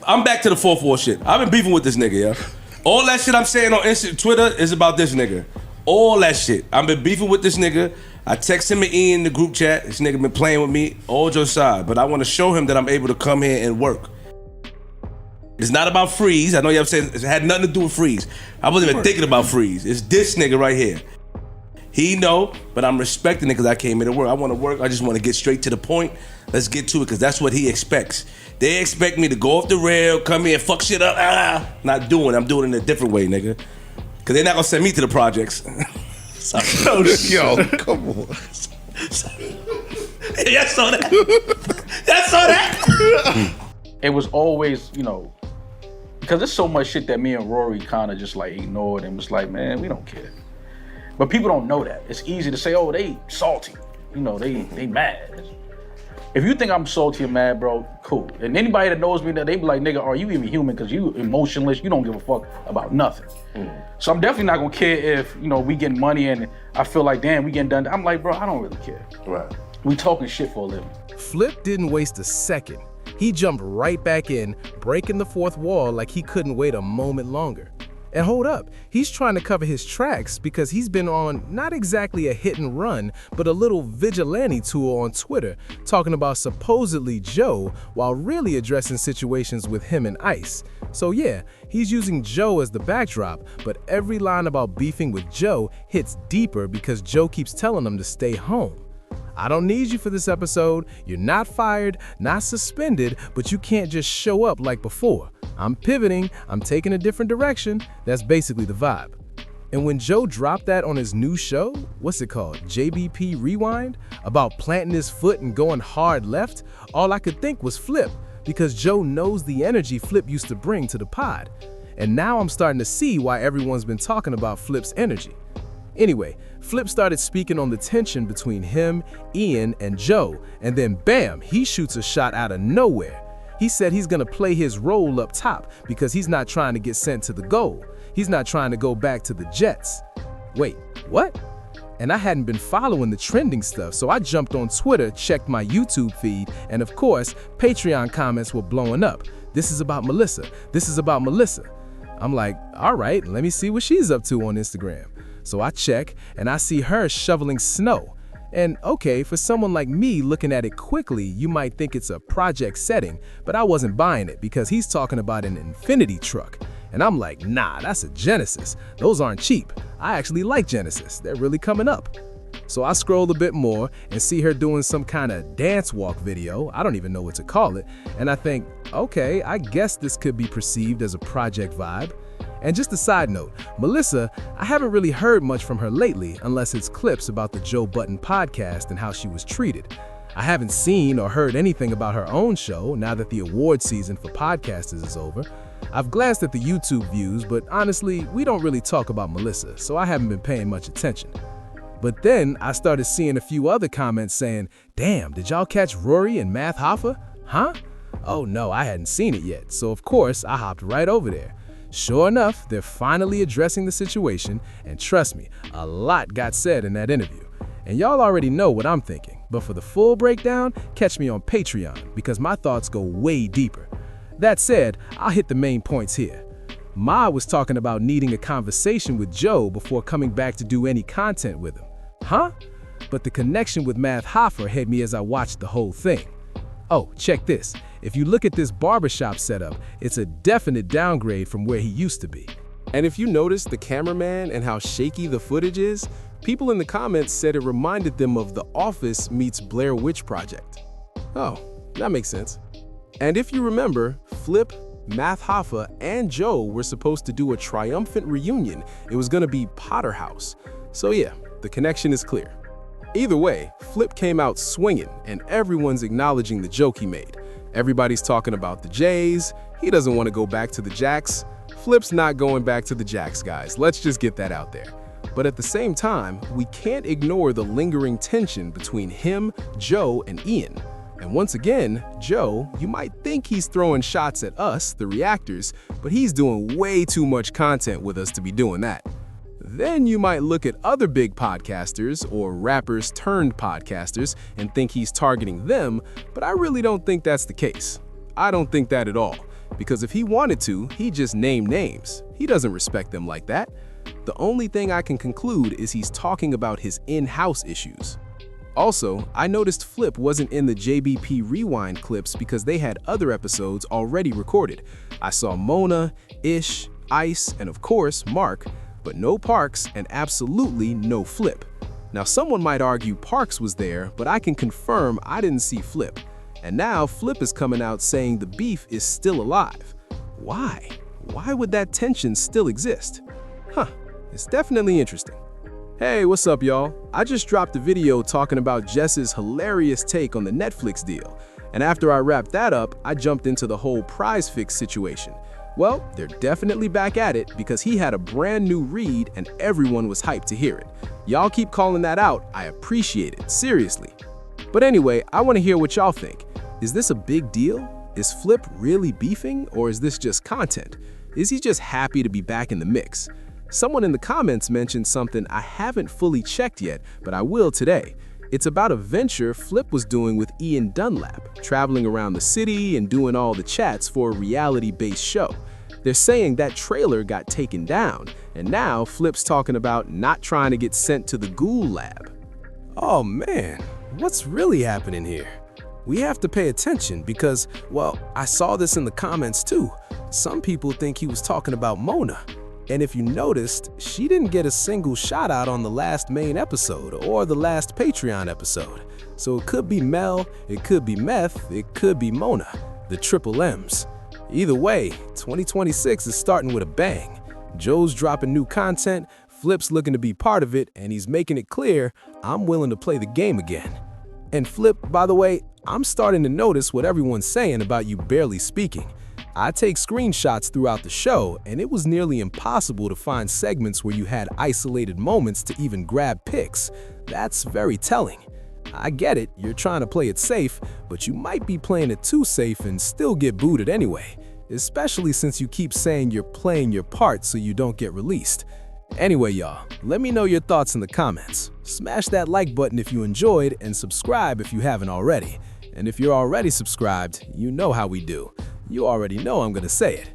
I'm back to the 4-4 shit. I've been beefing with this nigga, yeah. All that shit I'm saying on Twitter is about this nigga. All that shit. I've been beefing with this nigga. I text him and Ian in the group chat. This nigga been playing with me all your side, but I want to show him that I'm able to come here and work. It's not about Freeze. I know y'all saying it had nothing to do with Freeze. I wasn't even thinking about Freeze. It's this nigga right here. He know, but I'm respecting it because I came here to work. I want to work. I just want to get straight to the point. Let's get to it because that's what he expects. They expect me to go off the rail, come here and fuck shit up. Not doing it. I'm doing it in a different way, nigga. Because they're not going to send me to the projects. Oh, yo, come on. Y'all saw that? Y'all saw that? It was always, you know, because there's so much shit that me and Rory kind of just like ignored and was like, man, we don't care. But people don't know that. It's easy to say, oh, they salty. You know, they mad. If you think I'm salty or mad, bro, cool. And anybody that knows me, they be like, nigga, are you even human? Because you emotionless, you don't give a fuck about nothing. So I'm definitely not gonna care if, you know, we getting money and I feel like, damn, we getting done. I'm like, bro, I don't really care. Right. We talking shit for a living. Flip didn't waste a second. He jumped right back in, breaking the fourth wall like he couldn't wait a moment longer. And hold up, he's trying to cover his tracks because he's been on not exactly a hit and run, but a little vigilante tour on Twitter, talking about supposedly Joe while really addressing situations with him and Ice. So yeah, he's using Joe as the backdrop, but every line about beefing with Joe hits deeper because Joe keeps telling him to stay home. I don't need you for this episode. You're not fired, not suspended, but you can't just show up like before. I'm pivoting, I'm taking a different direction. That's basically the vibe. And when Joe dropped that on his new show, what's it called, JBP Rewind, about planting his foot and going hard left, all I could think was Flip, because Joe knows the energy Flip used to bring to the pod. And now I'm starting to see why everyone's been talking about Flip's energy. Anyway, Flip started speaking on the tension between him, Ian, and Joe, and then bam, he shoots a shot out of nowhere. He said he's gonna play his role up top because he's not trying to get sent to the goal. He's not trying to go back to the Jets. Wait, what? And I hadn't been following the trending stuff, so I jumped on Twitter, checked my YouTube feed, and of course, Patreon comments were blowing up. This is about Melissa. This is about Melissa. I'm like, all right, let me see what she's up to on Instagram. So I check, and I see her shoveling snow. And okay, for someone like me looking at it quickly, you might think it's a project setting, but I wasn't buying it because he's talking about an Infinity truck. And I'm like, nah, that's a Genesis. Those aren't cheap. I actually like Genesis. They're really coming up. So I scroll a bit more and see her doing some kind of dance walk video. I don't even know what to call it. And I think, okay, I guess this could be perceived as a project vibe. And just a side note, Melissa, I haven't really heard much from her lately unless it's clips about the Joe Budden podcast and how she was treated. I haven't seen or heard anything about her own show now that the award season for podcasters is over. I've glanced at the YouTube views, but honestly, we don't really talk about Melissa, so I haven't been paying much attention. But then I started seeing a few other comments saying, damn, did y'all catch Rory and Math Hoffa? Huh? Oh no, I hadn't seen it yet, so of course I hopped right over there. Sure enough, they're finally addressing the situation, and trust me, a lot got said in that interview. And y'all already know what I'm thinking, but for the full breakdown, catch me on Patreon, because my thoughts go way deeper. That said, I'll hit the main points here. Ma was talking about needing a conversation with Joe before coming back to do any content with him. Huh? But the connection with Math Hoffa hit me as I watched the whole thing. Oh, check this. If you look at this barbershop setup, it's a definite downgrade from where he used to be. And if you notice the cameraman and how shaky the footage is, people in the comments said it reminded them of The Office meets Blair Witch Project. Oh, that makes sense. And if you remember, Flip, Math Hoffa, and Joe were supposed to do a triumphant reunion. It was gonna be Potter House. So yeah, the connection is clear. Either way, Flip came out swinging, and everyone's acknowledging the joke he made. Everybody's talking about the Jays. He doesn't want to go back to the Jacks. Flip's not going back to the Jacks, guys. Let's just get that out there. But at the same time, we can't ignore the lingering tension between him, Joe, and Ian. And once again, Joe, you might think he's throwing shots at us, the reactors, but he's doing way too much content with us to be doing that. Then you might look at other big podcasters or rappers turned podcasters and think he's targeting them, but I really don't think that's the case. I don't think that at all. Because if he wanted to, he'd just name names. He doesn't respect them like that. The only thing I can conclude is he's talking about his in-house issues. Also, I noticed Flip wasn't in the JBP Rewind clips because they had other episodes already recorded. I saw Mona, Ish, Ice, and of course, Mark, but no Parks and absolutely no Flip. Now, someone might argue Parks was there, but I can confirm I didn't see Flip. And now Flip is coming out saying the beef is still alive. Why? Why would that tension still exist? It's definitely interesting. Hey, what's up, y'all? I just dropped a video talking about Jess's hilarious take on the Netflix deal. And after I wrapped that up, I jumped into the whole prize fix situation. Well, they're definitely back at it because he had a brand new read and everyone was hyped to hear it. Y'all keep calling that out. I appreciate it, seriously. But anyway, I want to hear what y'all think. Is this a big deal? Is Flip really beefing, or is this just content? Is he just happy to be back in the mix? Someone in the comments mentioned something I haven't fully checked yet, but I will today. It's about a venture Flip was doing with Ian Dunlap, traveling around the city and doing all the chats for a reality-based show. They're saying that trailer got taken down, and now Flip's talking about not trying to get sent to the Ghoul Lab. Oh man, what's really happening here? We have to pay attention because, well, I saw this in the comments too. Some people think he was talking about Mona. And if you noticed, she didn't get a single shout out on the last main episode or the last Patreon episode. So it could be Mel, it could be Meth, it could be Mona, the triple M's. Either way, 2026 is starting with a bang. Joe's dropping new content, Flip's looking to be part of it, and he's making it clear I'm willing to play the game again. And Flip, by the way, I'm starting to notice what everyone's saying about you barely speaking. I take screenshots throughout the show, and it was nearly impossible to find segments where you had isolated moments to even grab pics. That's very telling. I get it, you're trying to play it safe, but you might be playing it too safe and still get booted anyway, especially since you keep saying you're playing your part so you don't get released. Anyway, y'all, let me know your thoughts in the comments. Smash that like button if you enjoyed, and subscribe if you haven't already. And if you're already subscribed, you know how we do. You already know I'm gonna say it.